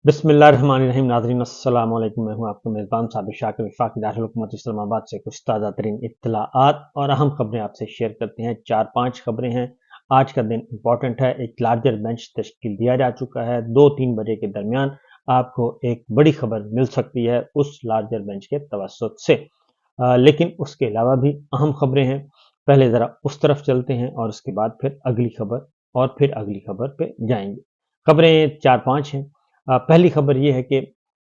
बिस्मिल्लाहिर्रहमानिर्रहीम। नाज़रीन अस्सलाम वालेकुम। मैं हूं आपका मेज़बान साबिर शाकिर वफाकी दारुल हुकूमत इस्लामाबाद से कुछ ताज़ा तरीन इत्तलाआत और अहम खबरें आपसे शेयर करते हैं। 4-5 खबरें हैं। आज का दिन इंपॉर्टेंट है। एक लार्जर बेंच तश्कील दिया जा चुका है। 2-3 बजे के दरमियान आपको एक बड़ी खबर मिल सकती है उस लार्जर बेंच के तवस्सुत से। लेकिन उसके अलावा भी अहम खबरें हैं। पहले ज़रा उस तरफ चलते हैं और उसके बाद फिर अगली खबर और फिर अगली खबर पे जाएंगे। खबरें 4-5 हैं। पहली खबर ये है कि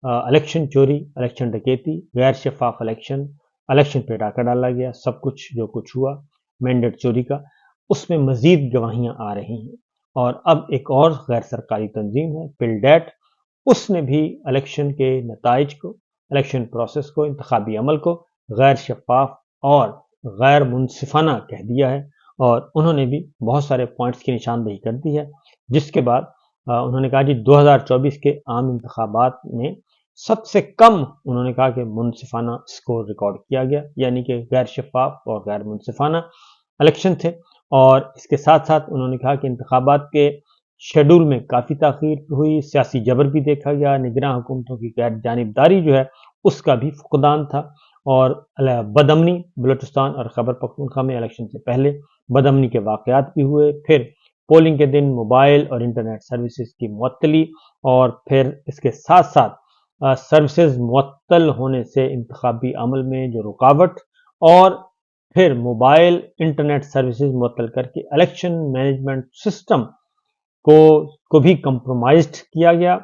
इलेक्शन चोरी, इलेक्शन डकैती, गैर शफाफ इलेक्शन पे डाका डाला गया, सब कुछ जो कुछ हुआ मैंडेट चोरी का, उसमें मजीद गवाहियां आ रही हैं। और अब एक और गैर सरकारी तंजीम है पिलडेट, उसने भी इलेक्शन के नताइज को, इलेक्शन प्रोसेस को, इंतखाबी अमल को गैर शफाफ और गैर मुनसिफाना कह दिया है। और उन्होंने भी बहुत सारे पॉइंट्स की निशानदेही कर दी है, जिसके बाद उन्होंने कहा जी 2024 के आम इंतखाबात में सबसे कम उन्होंने कहा कि मुनसिफाना स्कोर रिकॉर्ड किया गया, यानी कि गैर शफाफ और गैर मुनसिफाना इलेक्शन थे। और इसके साथ साथ उन्होंने कहा कि इंतखाबात के शेड्यूल में काफ़ी ताख़ीर हुई, सियासी जबर भी देखा गया, निगरां हुकूमतों की गैर जानिबदारी जो है उसका भी फुकदान था। और बदअमनी बलूचिस्तान और खैबर पख्तूनख्वा में इलेक्शन से पहले बदअमनी के वाक़यात भी हुए। फिर पोलिंग के दिन मोबाइल और इंटरनेट सर्विसेज की मुअत्तली, और फिर इसके साथ साथ सर्विसेज मुअत्तल होने से इंतखाबी अमल में जो रुकावट, और फिर मोबाइल इंटरनेट सर्विसेज मुअत्तल करके इलेक्शन मैनेजमेंट सिस्टम को भी कंप्रोमाइज्ड किया गया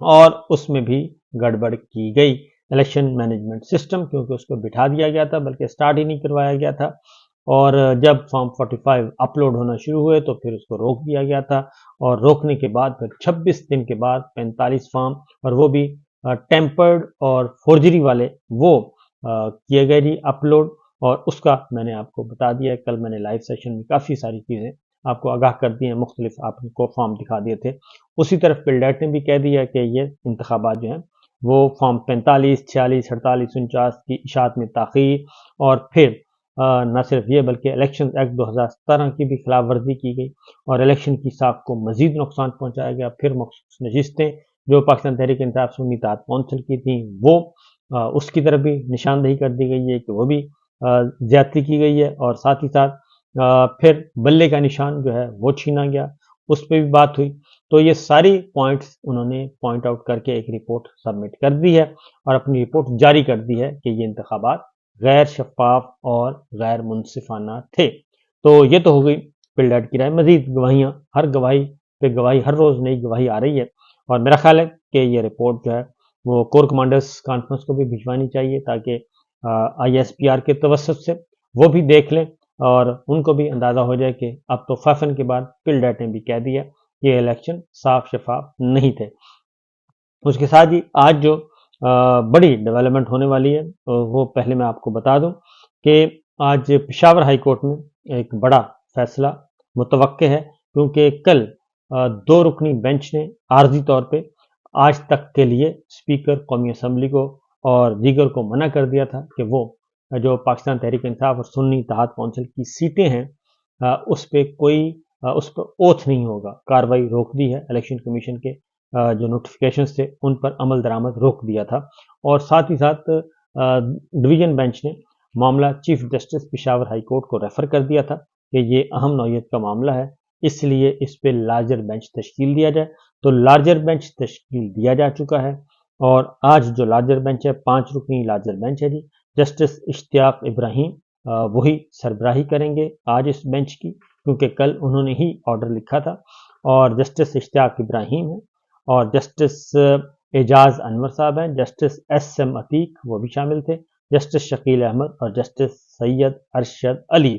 और उसमें भी गड़बड़ की गई। इलेक्शन मैनेजमेंट सिस्टम क्योंकि उसको बिठा दिया गया था, बल्कि स्टार्ट ही नहीं करवाया गया था। और जब फॉर्म 45 अपलोड होना शुरू हुए तो फिर उसको रोक दिया गया था, और रोकने के बाद फिर 26 दिन के बाद 45 फॉर्म, और वो भी टेम्पर्ड और फोर्जरी वाले, वो किए गए जी अपलोड। और उसका मैंने आपको बता दिया है, कल मैंने लाइव सेशन में काफ़ी सारी चीज़ें आपको आगाह कर दी हैं, मुख्तलिफ आपको फॉर्म दिखा दिए थे। उसी तरफ पिलडेट ने भी कह दिया कि ये इंतखाबात जो हैं वो फॉर्म 45, 46, 48, 49 की इशात में ताख़ीर, और फिर न सिर्फ ये बल्कि इलेक्शन एक्ट 2017 की भी खिलाफ वर्जी की गई और इलेक्शन की साख को मजीद नुकसान पहुंचाया गया। फिर मखसूस नशिस्तें जो पाकिस्तान तहरीक इंसाफ सुन्नी इत्तेहाद कौंसिल की थी, वो उसकी तरफ भी निशानदेही कर दी गई है कि वो भी ज्यादती की गई है। और साथ ही साथ फिर बल्ले का निशान जो है वो छीना गया, उस पर भी बात हुई। तो ये सारी पॉइंट्स उन्होंने पॉइंट आउट करके एक रिपोर्ट सबमिट कर दी है और अपनी रिपोर्ट जारी कर दी है कि ये इंतखाबात गैर शफाफ और गैर मुनसिफाना थे। तो ये तो हो गई पिलडेट की राय। मजीद गवाहियां, हर गवाही पे गवाही, हर रोज नई गवाही आ रही है, और मेरा ख्याल है कि ये रिपोर्ट जो है वो कोर कमांडर्स कॉन्फ्रेंस को भी भिजवानी चाहिए, ताकि ISPR के तवस्सुत से वो भी देख लें और उनको भी अंदाजा हो जाए कि अब तो फाफन के बाद पिलडेट ने भी कह दिया कि ये इलेक्शन साफ शफाफ नहीं थे। उसके साथ ही आज जो बड़ी डेवलपमेंट होने वाली है वो पहले मैं आपको बता दूं कि आज पेशावर हाई कोर्ट में एक बड़ा फैसला मुतवक्के है, क्योंकि कल 2 रुकनी बेंच ने आर्जी तौर पे आज तक के लिए स्पीकर कौमी असम्बली को और दीगर को मना कर दिया था कि वो जो पाकिस्तान तहरीक इंसाफ और सुन्नी इत्तेहाद कौंसिल की सीटें हैं उस पर कोई उस पर ओथ नहीं होगा। कार्रवाई रोक दी है। इलेक्शन कमीशन के जो नोटिफिकेशन थे उन पर अमल दरामद रोक दिया था। और साथ ही साथ डिवीजन बेंच ने मामला chief justice Peshawar high court को रेफर कर दिया था कि ये अहम नौयत का मामला है, इसलिए इस पे लार्जर बेंच तश्कील दिया जाए। तो लार्जर बेंच तश्कील दिया जा चुका है, और आज जो लार्जर बेंच है 5 रुकनी लार्जर बेंच है जी। जस्टिस इश्तियाक इब्राहिम वही सरबराही करेंगे आज इस बेंच की, क्योंकि कल उन्होंने ही ऑर्डर लिखा था। और जस्टिस इश्तियाक इब्राहिम है, और जस्टिस एजाज अनवर साहब हैं, जस्टिस SM अतीक वो भी शामिल थे, जस्टिस शकील अहमद और जस्टिस सैयद अरशद अली।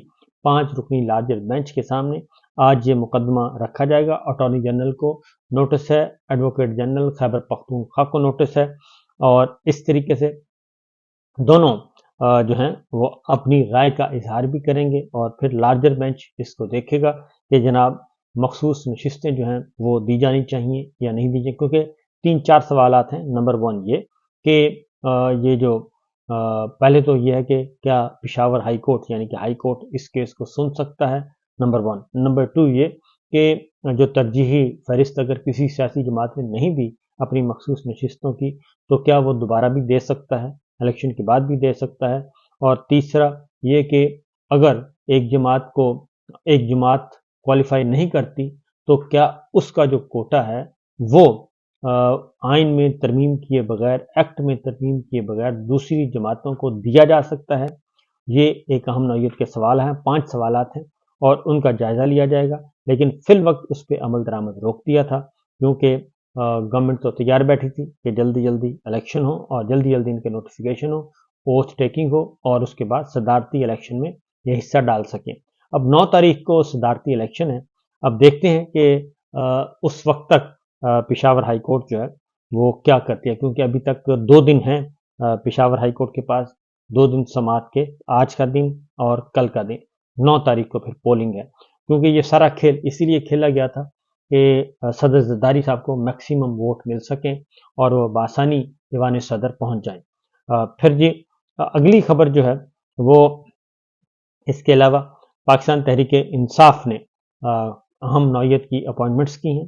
5 रुकनी लार्जर बेंच के सामने आज ये मुकदमा रखा जाएगा। अटॉर्नी जनरल को नोटिस है, एडवोकेट जनरल खैबर पख्तूनख्वा को नोटिस है, और इस तरीके से दोनों जो हैं वो अपनी राय का इजहार भी करेंगे, और फिर लार्जर बेंच इसको देखेगा कि जनाब मखसूस नशिस्तें जो हैं वो दी जानी चाहिए या नहीं दी जाए। क्योंकि 3-4 सवालात हैं। नंबर 1 ये कि ये जो पहले तो ये है कि क्या पेशावर हाई कोर्ट यानी कि हाई कोर्ट इस केस को सुन सकता है, नंबर 1। नंबर 2 ये कि जो तरजीही फहरिस्त अगर किसी सियासी जमात ने नहीं दी اپنی مخصوص نشستوں کی، تو کیا وہ دوبارہ بھی دے سکتا ہے، الیکشن کے بعد بھی دے سکتا ہے؟ اور تیسرا یہ کہ اگر ایک جماعت کوالیفائی نہیں کرتی تو کیا اس کا جو کوٹا ہے وہ آئین میں ترمیم کیے بغیر، ایکٹ میں ترمیم کیے بغیر دوسری جماعتوں کو دیا جا سکتا ہے؟ یہ ایک اہم نوعیت کے سوال ہیں، 5 سوالات ہیں اور ان کا جائزہ لیا جائے گا، لیکن فی الوقت اس پہ عمل درآمد روک دیا تھا کیونکہ گورنمنٹ تو تیار بیٹھی تھی کہ جلدی جلدی الیکشن ہو اور جلدی جلدی ان کے نوٹیفیکیشن ہو، اوتھ ٹیکنگ ہو اور اس کے بعد صدارتی الیکشن میں یہ حصہ ڈال سکیں۔ اب 9 تاریخ کو صدارتی الیکشن ہے، اب دیکھتے ہیں کہ اس وقت تک پشاور ہائی کورٹ جو ہے وہ کیا کرتی ہے، کیونکہ ابھی تک 2 دن ہیں پشاور ہائی کورٹ کے پاس، 2 دن سماعت کے، آج کا دن اور کل کا دن، 9 تاریخ کو پھر پولنگ ہے، کیونکہ یہ سارا کھیل اسی لیے کھیلا گیا تھا کہ صدر زرداری صاحب کو میکسیمم ووٹ مل سکیں اور وہ بآسانی ایوان صدر پہنچ جائیں۔ پھر جی اگلی خبر جو ہے وہ اس کے علاوہ پاکستان تحریک انصاف نے اہم نوعیت کی اپوائنٹمنٹس کی ہیں،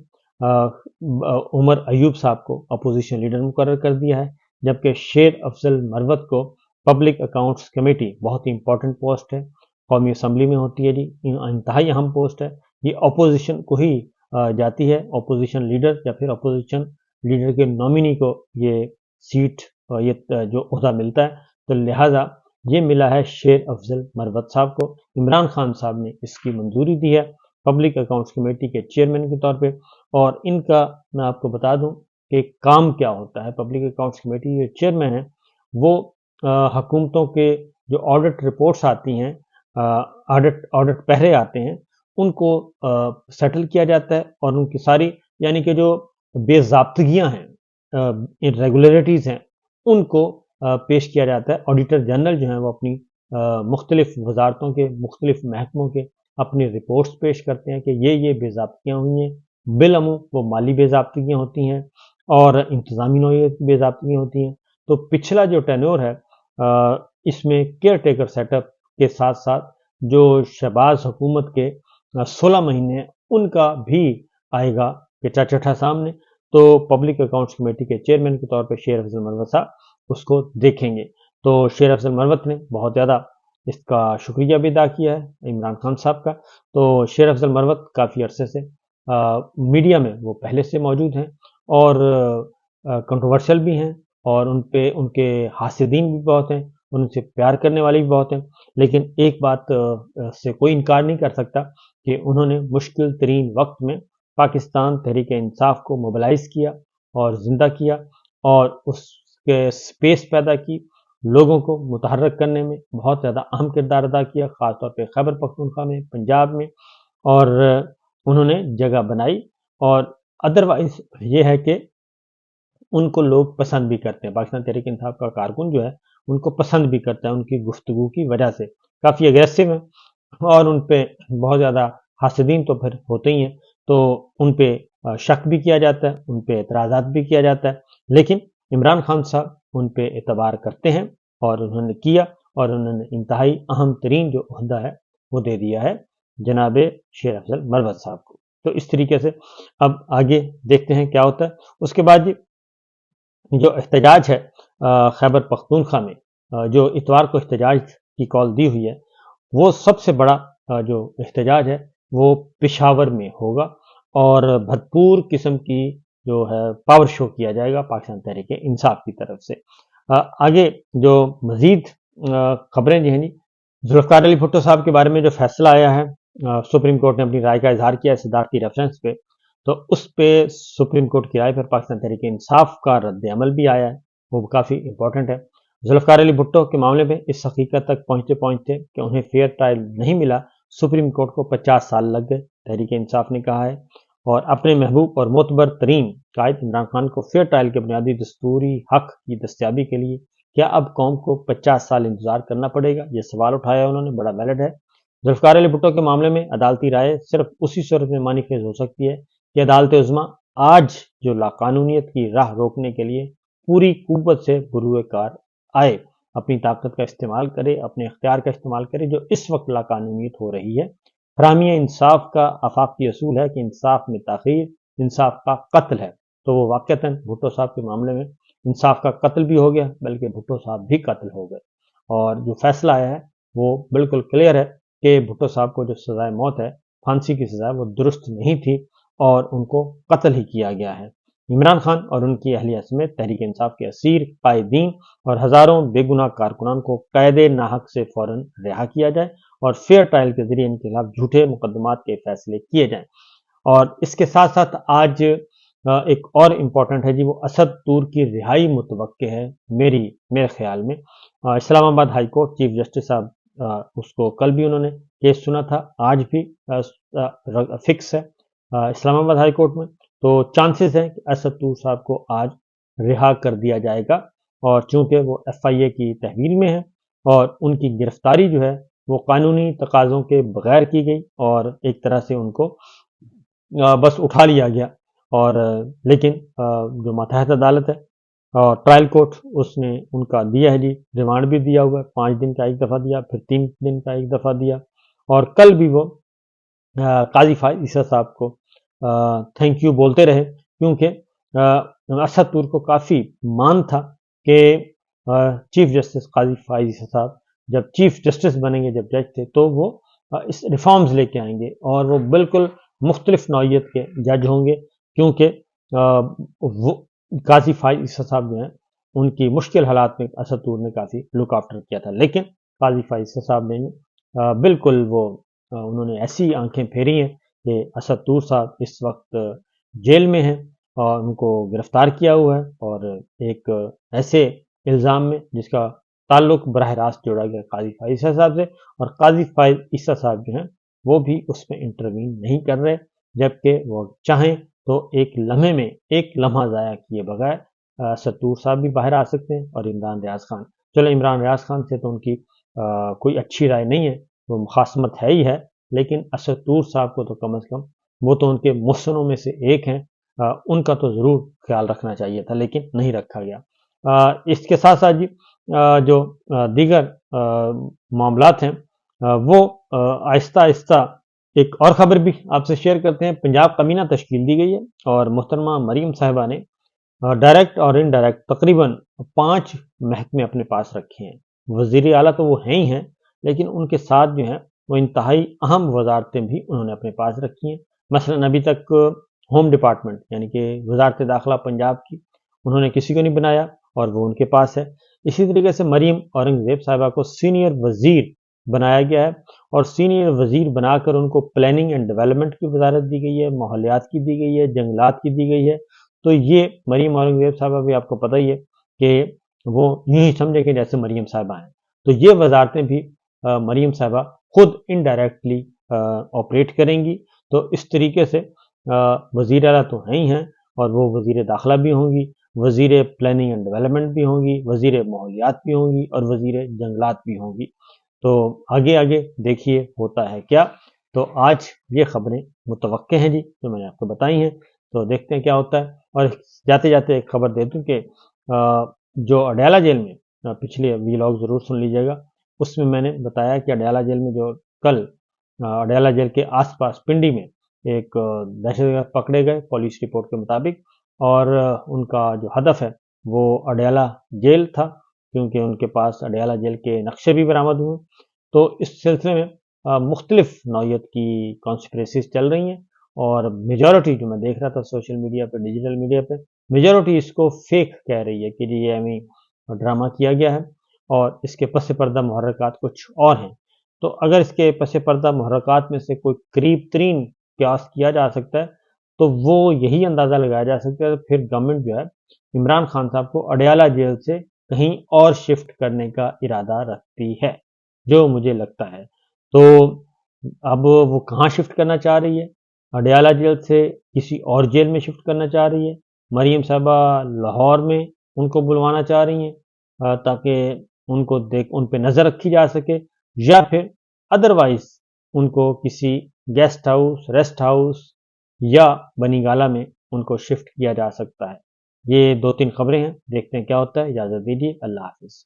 عمر ایوب صاحب کو اپوزیشن لیڈر مقرر کر دیا ہے، جبکہ شیر افضل مروت کو پبلک اکاؤنٹس کمیٹی، بہت ہی امپورٹنٹ پوسٹ ہے، قومی اسمبلی میں ہوتی ہے جی، انتہائی اہم پوسٹ ہے، یہ اپوزیشن کو ہی جاتی ہے، اپوزیشن لیڈر یا پھر اپوزیشن لیڈر کے نومینی کو یہ سیٹ، یہ جو عہدہ ملتا ہے، تو لہٰذا یہ ملا ہے شیر افضل مروت صاحب کو۔ عمران خان صاحب نے اس کی منظوری دی ہے پبلک اکاؤنٹس کمیٹی کے چیئرمین کے طور پہ، اور ان کا میں آپ کو بتا دوں کہ کام کیا ہوتا ہے۔ پبلک اکاؤنٹس کمیٹی کے چیئرمین ہیں وہ حکومتوں کے جو آڈٹ رپورٹس آتی ہیں، آڈٹ پہرے آتے ہیں، ان کو سیٹل کیا جاتا ہے اور ان کی ساری یعنی کہ جو بے ضابطگیاں ہیں، ریگولیرٹیز ہیں، ان کو پیش کیا جاتا ہے۔ آڈیٹر جنرل جو ہیں وہ اپنی مختلف وزارتوں کے، مختلف محکموں کے اپنی رپورٹس پیش کرتے ہیں کہ یہ بے ضابطگیاں ہوئی ہیں، بالعموم وہ مالی بے ضابطگیاں ہوتی ہیں اور انتظامی نوعیت کی بے ضابطگیاں ہوتی ہیں۔ تو پچھلا جو ٹینور ہے اس میں کیئر ٹیکر سیٹ اپ کے ساتھ ساتھ جو شہباز حکومت کے 16 مہینے ان کا بھی آئے گا کہ چٹھا سامنے، تو پبلک اکاؤنٹس کمیٹی کے چیئرمین کے طور پہ شیر افضل مروت صاحب اس کو دیکھیں گے۔ تو شیر افضل مروت نے بہت زیادہ اس کا شکریہ بھی ادا کیا ہے عمران خان صاحب کا۔ تو شیر افضل مروت کافی عرصے سے میڈیا میں وہ پہلے سے موجود ہیں اور کنٹروورشل بھی ہیں، اور ان کے حاسدین بھی بہت ہیں، ان سے پیار کرنے والے بھی بہت ہیں، لیکن ایک بات سے کوئی انکار نہیں کر سکتا کہ انہوں نے مشکل ترین وقت میں پاکستان تحریک انصاف کو موبلائز کیا اور زندہ کیا اور اس کے سپیس پیدا کی، لوگوں کو متحرک کرنے میں بہت زیادہ اہم کردار ادا کیا، خاص طور پہ خیبر پختونخوا میں، پنجاب میں، اور انہوں نے جگہ بنائی۔ اور ادروائز یہ ہے کہ ان کو لوگ پسند بھی کرتے ہیں، پاکستان تحریک انصاف کا کارکن جو ہے ان کو پسند بھی کرتا ہے، ان کی گفتگو کی وجہ سے کافی اگریسو ہیں اور ان پہ بہت زیادہ حاسدین تو پھر ہوتے ہی ہیں، تو ان پہ شک بھی کیا جاتا ہے، ان پہ اعتراضات بھی کیا جاتا ہے، لیکن عمران خان صاحب ان پہ اعتبار کرتے ہیں اور انہوں نے کیا، اور انہوں نے انتہائی اہم ترین جو عہدہ ہے وہ دے دیا ہے جناب شیر افضل مروت صاحب کو۔ تو اس طریقے سے اب آگے دیکھتے ہیں کیا ہوتا ہے۔ اس کے بعد جو احتجاج ہے خیبر پختونخوا میں، جو اتوار کو احتجاج کی کال دی ہوئی ہے، وہ سب سے بڑا جو احتجاج ہے وہ پشاور میں ہوگا اور بھرپور قسم کی جو ہے پاور شو کیا جائے گا پاکستان تحریک انصاف کی طرف سے۔ آگے جو مزید خبریں جو ہیں جی، ذوالفقار علی بھٹو صاحب کے بارے میں جو فیصلہ آیا ہے، سپریم کورٹ نے اپنی رائے کا اظہار کیا ہے صدارتی ریفرنس پہ، تو اس پہ سپریم کورٹ کی رائے پر پاکستان تحریک انصاف کا رد عمل بھی آیا ہے، وہ کافی امپورٹنٹ ہے۔ ذوالفقار علی بھٹو کے معاملے میں اس حقیقت تک پہنچتے کہ انہیں فیئر ٹرائل نہیں ملا، سپریم کورٹ کو 50 سال لگ گئے، تحریک انصاف نے کہا ہے، اور اپنے محبوب اور معتبر ترین قائد عمران خان کو فیئر ٹرائل کے بنیادی دستوری حق کی دستیابی کے لیے کیا اب قوم کو 50 سال انتظار کرنا پڑے گا؟ یہ سوال اٹھایا انہوں نے، بڑا ویلڈ ہے۔ ذوالفقار علی بھٹو کے معاملے میں عدالتی رائے صرف اسی صورت میں معنی خیز ہو سکتی ہے کہ عدالت عظمیٰ آج جو لاقانونیت کی راہ روکنے کے لیے پوری قوت سے بروئے کار آئے، اپنی طاقت کا استعمال کرے، اپنے اختیار کا استعمال کرے، جو اس وقت لاقانونیت ہو رہی ہے۔ فراہمی انصاف کا آفاقی اصول ہے کہ انصاف میں تاخیر انصاف کا قتل ہے، تو वो वाक़तन भुट्टो साहब के मामले में इंसाफ का कत्ल भी हो गया, बल्कि भुट्टो साहब भी कत्ल हो गए। और जो फैसला आया है वो बिल्कुल क्लियर है कि भुट्टो साहब को जो सजाए मौत है, फांसी की सजा, वो दुरुस्त नहीं थी और उनको कत्ल ही किया गया है। इमरान खान और उनकी अहलिया समेत तहरीक इंसाफ के असीर कायदीन और हजारों बेगुनाह कारकुनान को कैद नाहक से फौरन रिहा किया जाए और फेयर ट्रायल के जरिए इनके खिलाफ झूठे मुकदमात के फैसले किए जाएं। और इसके साथ साथ आज एक और इम्पोर्टेंट है जी, वो असद तूर की रिहाई मुतवक्के है मेरे ख्याल में। Islamabad high court chief justice साहब, उसको कल भी उन्होंने केस सुना था, आज भी फिक्स है इस्लामाबाद हाई कोर्ट में। तो चांसेस हैं कि असद तूर साहब को आज रिहा कर दिया जाएगा, और चूंकि वो FIA की तहवील में है और उनकी गिरफ्तारी जो है वो कानूनी तकाज़ों के बगैर की गई और एक तरह से उनको बस उठा लिया गया। और लेकिन जो मातहत अदालत है और ट्रायल कोर्ट, उसने उनका दिया है जी, रिमांड भी दिया हुआ है, 5 दिन का एक दफ़ा दिया, फिर 3 दिन का एक दफ़ा दिया, और कल भी वो काजी फाइज ईसा साहब को थैंक यू बोलते रहे, क्योंकि असद तूर को काफ़ी मान था कि चीफ जस्टिस काजी फाइज ईसा साहब जब चीफ जस्टिस बनेंगे, जब जज थे, तो वो इस रिफॉर्म्स लेके आएंगे और वो बिल्कुल मुख्तलिफ नौइयत के जज होंगे, क्योंकि वो काजी फाइज ईसा साहब जो हैं उनकी मुश्किल हालात में असद तूर ने काफ़ी लुक आफ्टर किया था। लेकिन काजी फाइज ईसा साहब ने बिल्कुल वो उन्होंने ऐसी आंखें फेरी हैं कि असद तूर साहब इस वक्त जेल में हैं और उनको गिरफ्तार किया हुआ है, और एक ऐसे इल्ज़ाम में जिसका ताल्लुक बराह रास्त जोड़ा गया काजी फाइज ईसा साहब से, और काजी फाइज ईसा साहब जो हैं वो भी उसमें इंटरवीन नहीं कर रहे, जबकि वो चाहें तो एक लम्हे में एक लम्हा ज़ाया किए बगैर असद तूर साहब भी बाहर आ सकते हैं, और इमरान रियाज खान, चलो इमरान रियाज खान से तो उनकी कोई अच्छी राय नहीं है, वो मुखासमत है ही है, लेकिन असद तूर साहब को तो कम अज़ कम, वो तो उनके मुहसनों में से एक हैं, उनका तो ज़रूर ख्याल रखना चाहिए था, लेकिन नहीं रखा गया। इसके साथ साथ जी जो दीगर मामलात हैं वो आहिस्ता आहिस्ता एक और ख़बर भी आपसे शेयर करते हैं। पंजाब कमीना तश्कील दी गई है और मोहतरमा मरीम साहिबा ने डायरेक्ट और इनडायरेक्ट तकरीबन 5 महकमे अपने पास रखे हैं। वज़ीर आला तो वो हैं ही हैं, लेकिन उनके साथ जो हैं वो इंतहाई अहम वजारतें भी उन्होंने अपने पास रखी हैं। मसलन अभी तक होम डिपार्टमेंट यानी कि वजारत दाखिला पंजाब की उन्होंने किसी को नहीं बनाया और वो उनके पास है। इसी तरीके से मरीम औरंगज़ेब साहिबा को सीनियर वज़ीर बनाया गया है, और सीनियर वज़ीर बनाकर उनको प्लानिंग एंड डेवलपमेंट की वजारत दी गई है, माहौलियात की दी गई है, जंगलात की दी गई है। तो ये मरीम औरंगज़ेब साहिबा भी आपको पता ही है कि वो यूं ही समझे कि जैसे मरीम साहिबा हैं, तो ये वजारतें भी मरीम साहिबा खुद इनडायरेक्टली ऑपरेट करेंगी। तो इस तरीके से वज़ीर आला तो हैं ही हैं, और वो वज़ीर दाखिला भी होंगी, वज़ीर प्लानिंग एंड डेवलपमेंट भी होंगी, वज़ीर माहौलियात भी होंगी, और वज़ीर जंगलात भी होंगी। तो आगे आगे देखिए होता है क्या। तो आज ये खबरें मुतवक्के हैं जी, जो मैंने आपको बताई हैं, तो देखते हैं क्या होता है। और जाते जाते एक खबर दे दूं कि जो अडयाला जेल में, पिछले व्लॉग ज़रूर सुन लीजिएगा, उसमें मैंने बताया कि अडयाला जेल में जो कल अडयाला जेल के आसपास पिंडी में एक दहशतगर्द पकड़े गए पुलिस रिपोर्ट के मुताबिक, और उनका जो हदफ है वो अडयाला जेल था, क्योंकि उनके पास अडयाला जेल के नक्शे भी बरामद हुए। तो इस सिलसिले में मुख्तलिफ नौइयत की कॉन्स्पिरेसीज चल रही हैं, और मेजॉरिटी जो मैं देख रहा था सोशल मीडिया पे, डिजिटल मीडिया पे, मेजॉरिटी इसको फेक कह रही है कि जी ये हमें ड्रामा किया गया है और इसके पस पर्दा मुहर्रकात कुछ और हैं। तो अगर इसके पस पर्दा मुहर्रकात में से कोई करीब तरीन क्यास किया जा सकता है, तो वो यही अंदाज़ा लगाया जा सकता है, फिर गवर्नमेंट जो है इमरान खान साहब को अडयाला जेल से कहीं और शिफ्ट करने का इरादा रखती है, जो मुझे लगता है। तो अब वो कहाँ शिफ्ट करना चाह रही है? अडयाला जेल से किसी और जेल में शिफ्ट करना चाह रही है, मरीम साहबा लाहौर में उनको बुलवाना चाह रही हैं ताकि उनको उन पे नज़र रखी जा सके, या फिर अदरवाइज उनको किसी गेस्ट हाउस, रेस्ट हाउस या बनीगाला में उनको शिफ्ट किया जा सकता है। ये 2-3 खबरें हैं, देखते हैं क्या होता है। इजाज़त दीजिए, अल्लाह हाफिज़।